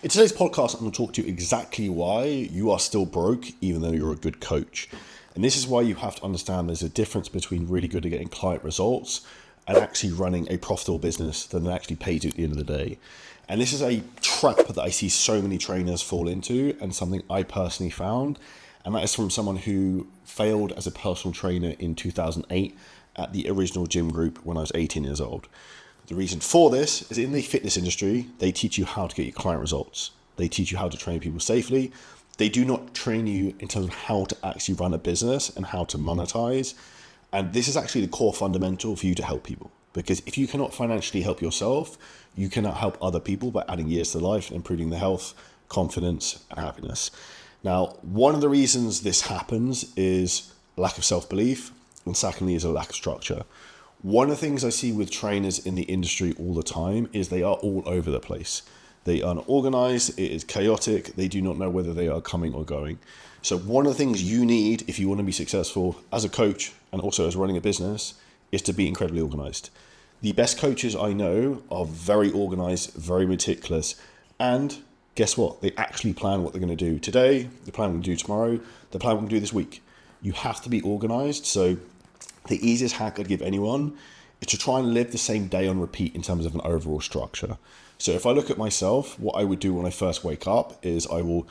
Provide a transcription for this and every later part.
In today's podcast, I'm going to talk to you exactly why you are still broke, even though you're a good coach. And this is why you have to understand there's a difference between really good at getting client results and actually running a profitable business that actually pays you at the end of the day. And this is a trap that I see so many trainers fall into, and something I personally found. And that is from someone who failed as a personal trainer in 2008 at the original gym group when I was 18 years old. The reason for this is in the fitness industry, they teach you how to get your client results. They teach you how to train people safely. They do not train you in terms of how to actually run a business and how to monetize. And this is actually the core fundamental for you to help people. Because if you cannot financially help yourself, you cannot help other people by adding years to life and improving their health, confidence, and happiness. Now, one of the reasons this happens is lack of self-belief, and secondly is a lack of structure. One of the things I see with trainers in the industry all the time is they are all over the place. They are unorganized, it is chaotic, they do not know whether they are coming or going. So one of the things you need if you want to be successful as a coach and also as running a business is to be incredibly organized. The best coaches I know are very organized, very meticulous, and guess what? They actually plan what they're going to do today, they plan what they're going to do tomorrow, they plan what they're going to do this week. You have to be organized. So the easiest hack I'd give anyone is to try and live the same day on repeat in terms of an overall structure. So if I look at myself, what I would do when I first wake up is I will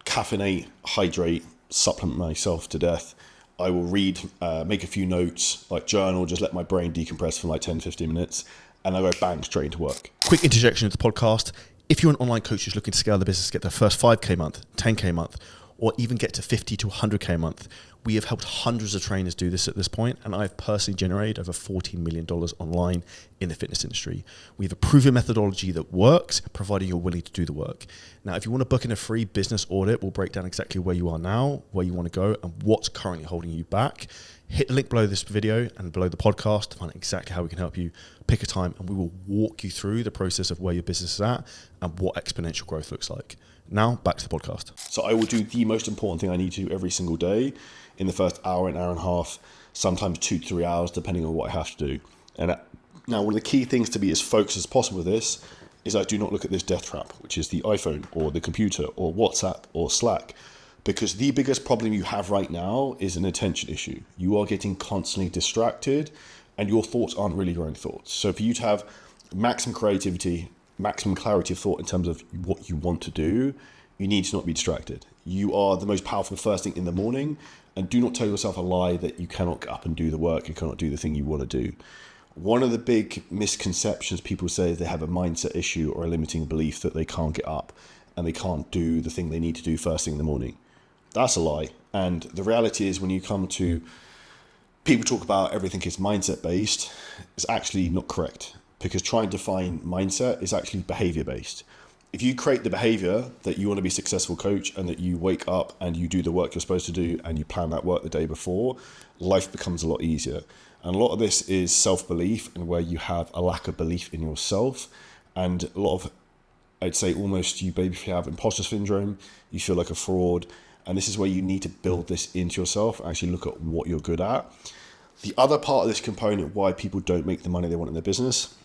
caffeinate, hydrate, supplement myself to death. I will read, make a few notes, like journal, just let my brain decompress for like 10, 15 minutes, and I go bang, straight into work. Quick interjection of the podcast. If you're an online coach who's looking to scale the business, get their first 5K month, 10K month, or even get to 50 to 100K a month, we have helped hundreds of trainers do this at this point, and I've personally generated over $14 million online in the fitness industry. We have a proven methodology that works, provided you're willing to do the work. Now, if you want to book in a free business audit, we'll break down exactly where you are now, where you want to go, and what's currently holding you back. Hit the link below this video and below the podcast to find out exactly how we can help you. Pick a time and we will walk you through the process of where your business is at and what exponential growth looks like. Now, back to the podcast. So I will do the most important thing I need to every single day in the first hour, an hour and a half, sometimes 2 to 3 hours, depending on what I have to do. And now, one of the key things to be as focused as possible with this is I do not look at this death trap, which is the iPhone or the computer or WhatsApp or Slack, because the biggest problem you have right now is an attention issue. You are getting constantly distracted and your thoughts aren't really your own thoughts. So for you to have maximum creativity, maximum clarity of thought in terms of what you want to do, you need to not be distracted. You are the most powerful first thing in the morning, and do not tell yourself a lie that you cannot get up and do the work, you cannot do the thing you want to do. One of the big misconceptions people say is they have a mindset issue or a limiting belief that they can't get up and they can't do the thing they need to do first thing in the morning. That's a lie. And the reality is when you come to people talk about everything is mindset based, it's actually not correct, because trying to define mindset is actually behavior based. If you create the behavior that you want to be a successful coach and that you wake up and you do the work you're supposed to do and you plan that work the day before, life becomes a lot easier. And a lot of this is self-belief, and where you have a lack of belief in yourself, and a lot of, I'd say almost you maybe have imposter syndrome, you feel like a fraud, and this is where you need to build this into yourself, actually look at what you're good at. The other part of this component, why people don't make the money they want in their business,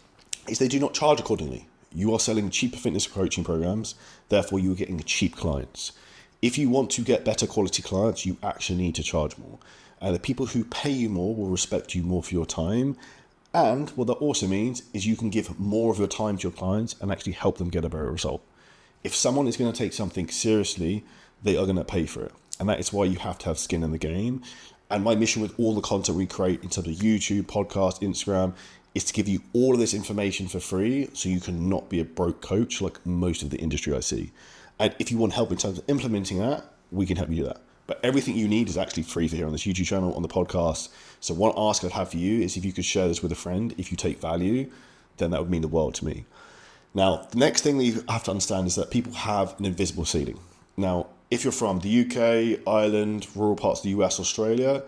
is they do not charge accordingly. You are selling cheaper fitness coaching programs, therefore you are getting cheap clients. If you want to get better quality clients, you actually need to charge more. And the people who pay you more will respect you more for your time. And what that also means is you can give more of your time to your clients and actually help them get a better result. If someone is going to take something seriously, they are going to pay for it. And that is why you have to have skin in the game. And my mission with all the content we create in terms of YouTube, podcast, Instagram, is to give you all of this information for free so you can not be a broke coach like most of the industry I see. And if you want help in terms of implementing that, we can help you do that. But everything you need is actually free for here on this YouTube channel, on the podcast. So one ask I'd have for you is if you could share this with a friend. If you take value, then that would mean the world to me. Now, the next thing that you have to understand is that people have an invisible ceiling. Now, if you're from the UK, Ireland, rural parts of the US, Australia,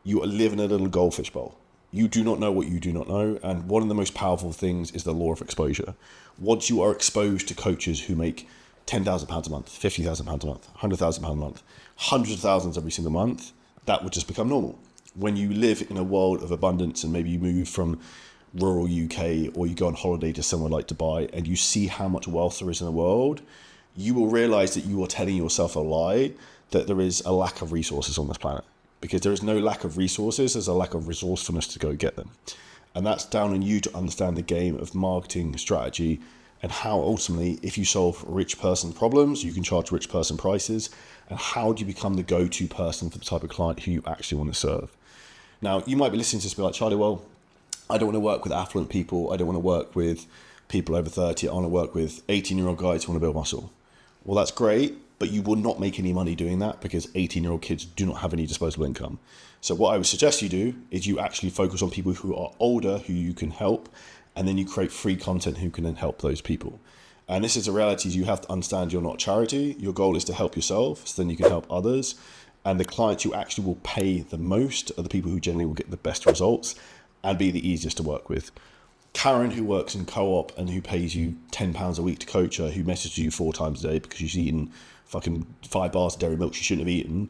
you are living in a little goldfish bowl. You do not know what you do not know. And one of the most powerful things is the law of exposure. Once you are exposed to coaches who make £10,000 a month, £50,000 a month, £100,000 a month, hundreds of thousands every single month, that would just become normal. When you live in a world of abundance and maybe you move from rural UK or you go on holiday to somewhere like Dubai and you see how much wealth there is in the world, you will realize that you are telling yourself a lie, that there is a lack of resources on this planet. Because there is no lack of resources, there's a lack of resourcefulness to go get them. And that's down on you to understand the game of marketing strategy and how ultimately, if you solve rich person problems, you can charge rich person prices. And how do you become the go-to person for the type of client who you actually want to serve? Now, you might be listening to this and be like, Charlie, well, I don't want to work with affluent people. I don't want to work with people over 30. I want to work with 18-year-old guys who want to build muscle. Well, that's great, but you will not make any money doing that because 18-year-old kids do not have any disposable income. So what I would suggest you do is you actually focus on people who are older, who you can help, and then you create free content who can then help those people. And this is a reality. You have to understand you're not charity. Your goal is to help yourself, so then you can help others. And the clients who actually will pay the most are the people who generally will get the best results and be the easiest to work with. Karen, who works in co-op and who pays you £10 a week to coach her, who messages you 4 times a day because she's eaten fucking 5 bars of dairy milk she shouldn't have eaten,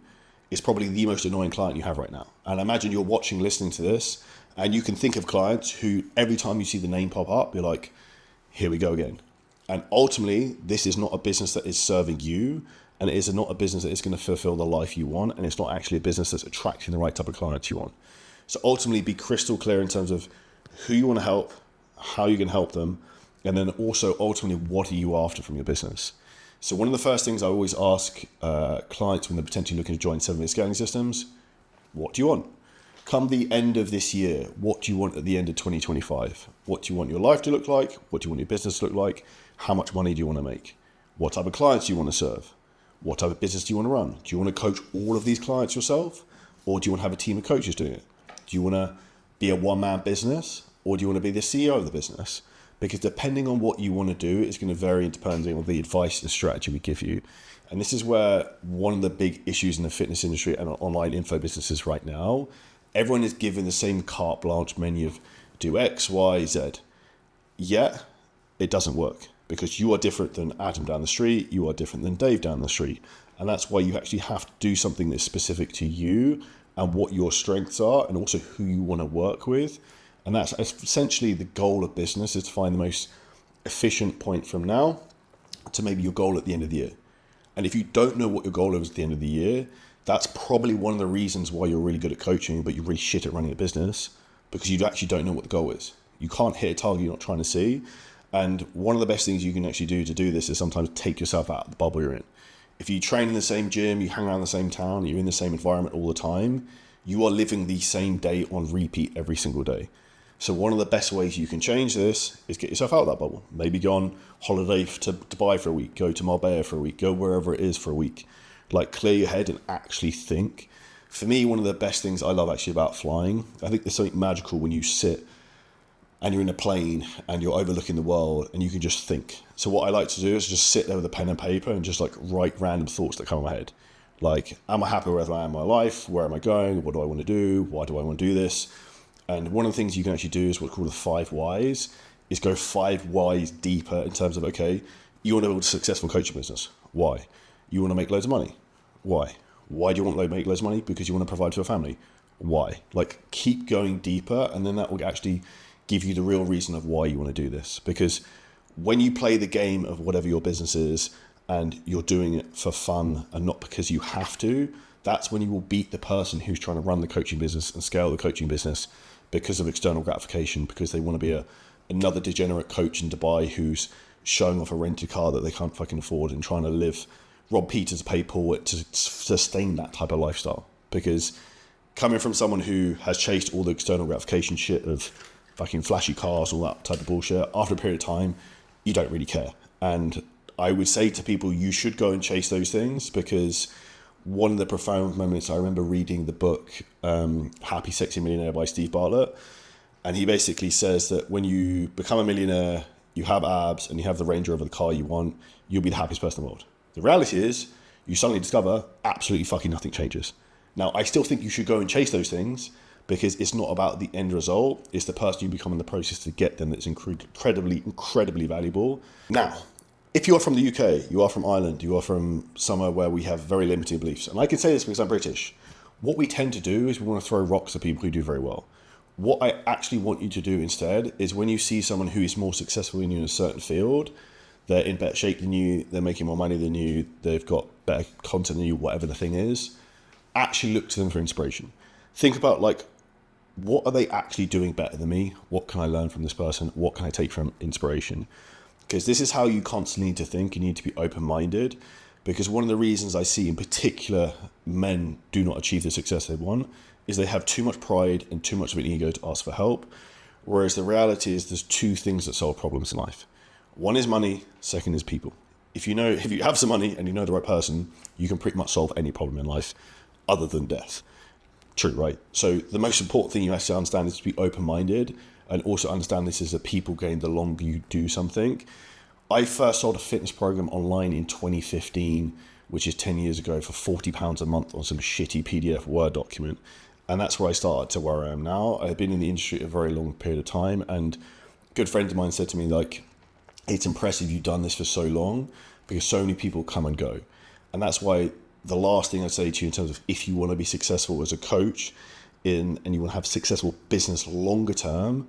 is probably the most annoying client you have right now. And imagine you're watching, listening to this, and you can think of clients who every time you see the name pop up, you're like, here we go again. And ultimately, this is not a business that is serving you, and it is not a business that is going to fulfill the life you want, and it's not actually a business that's attracting the right type of clients you want. So ultimately, be crystal clear in terms of who you want to help, how you can help them, and then also ultimately, what are you after from your business? So one of the first things I always ask clients when they're potentially looking to join 7-minute scaling systems, what do you want? Come the end of this year, what do you want at the end of 2025? What do you want your life to look like? What do you want your business to look like? How much money do you want to make? What type of clients do you want to serve? What type of business do you want to run? Do you want to coach all of these clients yourself? Or do you want to have a team of coaches doing it? Do you want to be a one-man business? Or do you want to be the CEO of the business? Because depending on what you want to do, it's going to vary depending on the advice and strategy we give you. And this is where one of the big issues in the fitness industry and online info businesses right now, everyone is given the same carte blanche menu of do X, Y, Z. Yet, it doesn't work because you are different than Adam down the street. You are different than Dave down the street. And that's why you actually have to do something that's specific to you and what your strengths are and also who you want to work with. And that's essentially the goal of business, is to find the most efficient point from now to maybe your goal at the end of the year. And if you don't know what your goal is at the end of the year, that's probably one of the reasons why you're really good at coaching, but you're really shit at running a business, because you actually don't know what the goal is. You can't hit a target you're not trying to see. And one of the best things you can actually do to do this is sometimes take yourself out of the bubble you're in. If you train in the same gym, you hang around the same town, you're in the same environment all the time, you are living the same day on repeat every single day. So one of the best ways you can change this is get yourself out of that bubble. Maybe go on holiday to Dubai for a week, go to Marbella for a week, go wherever it is for a week. Like, clear your head and actually think. For me, one of the best things I love actually about flying, I think there's something magical when you sit and you're in a plane and you're overlooking the world and you can just think. So what I like to do is just sit there with a pen and paper and just like write random thoughts that come in my head. Like, am I happy wherever I am in my life? Where am I going? What do I want to do? Why do I want to do this? And one of the things you can actually do is what's called the 5 whys, is go 5 whys deeper in terms of, okay, you want to build a successful coaching business. Why? You want to make loads of money. Why? Why do you want to make loads of money? Because you want to provide for a family. Why? Like, keep going deeper, and then that will actually give you the real reason of why you want to do this. Because when you play the game of whatever your business is and you're doing it for fun and not because you have to, that's when you will beat the person who's trying to run the coaching business and scale the coaching business because of external gratification, because they want to be another degenerate coach in Dubai who's showing off a rented car that they can't fucking afford and trying to rob Peter to pay Paul to sustain that type of lifestyle. Because coming from someone who has chased all the external gratification shit of fucking flashy cars, all that type of bullshit, after a period of time, you don't really care. And I would say to people, you should go and chase those things, because one of the profound moments, I remember reading the book Happy Sexy Millionaire by Steve Bartlett, and he basically says that when you become a millionaire, you have abs and you have the Range Rover, the car you want, you'll be the happiest person in the world. The reality is, you suddenly discover absolutely fucking nothing changes. Now, I still think you should go and chase those things, because it's not about the end result, it's the person you become in the process to get them that's incredibly valuable. Now, if you are from the UK, you are from Ireland, you are from somewhere where we have very limited beliefs, and I can say this because I'm British, what we tend to do is we want to throw rocks at people who do very well. What I actually want you to do instead is, when you see someone who is more successful than you in a certain field, they're in better shape than you, they're making more money than you, they've got better content than you, whatever the thing is, actually look to them for inspiration. Think about like, what are they actually doing better than me? What can I learn from this person? What can I take from inspiration? Because this is how you constantly need to think. You need to be open-minded, because one of the reasons I see in particular men do not achieve the success they want is they have too much pride and too much of an ego to ask for help. Whereas the reality is there's two things that solve problems in life. One is money, second is people. If you have some money and you know the right person, you can pretty much solve any problem in life other than death. True, right? So the most important thing you have to understand is to be open-minded, and also understand this is a people game the longer you do something. I first sold a fitness program online in 2015, which is 10 years ago, for £40 a month on some shitty PDF Word document. And that's where I started to where I am now. I've been in the industry a very long period of time, and a good friend of mine said to me, like, it's impressive you've done this for so long, because so many people come and go. And that's why the last thing I'd say to you in terms of if you want to be successful as a coach and you want to have successful business longer term,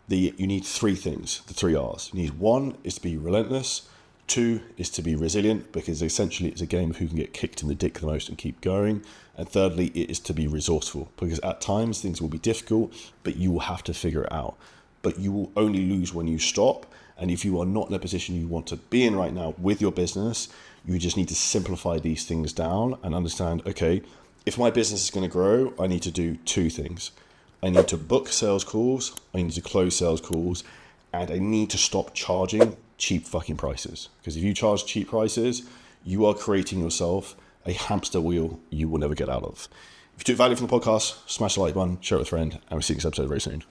you need three things, the 3 R's. You need, one is to be relentless. 2 is to be resilient, because essentially it's a game of who can get kicked in the dick the most and keep going. And thirdly, it is to be resourceful, because at times things will be difficult, but you will have to figure it out. But you will only lose when you stop. And if you are not in a position you want to be in right now with your business, you just need to simplify these things down and understand, okay, if my business is going to grow, I need to do 2 things. I need to book sales calls, I need to close sales calls, and I need to stop charging cheap fucking prices. Because if you charge cheap prices, you are creating yourself a hamster wheel you will never get out of. If you took value from the podcast, smash the like button, share it with a friend, and we'll see you next episode very soon.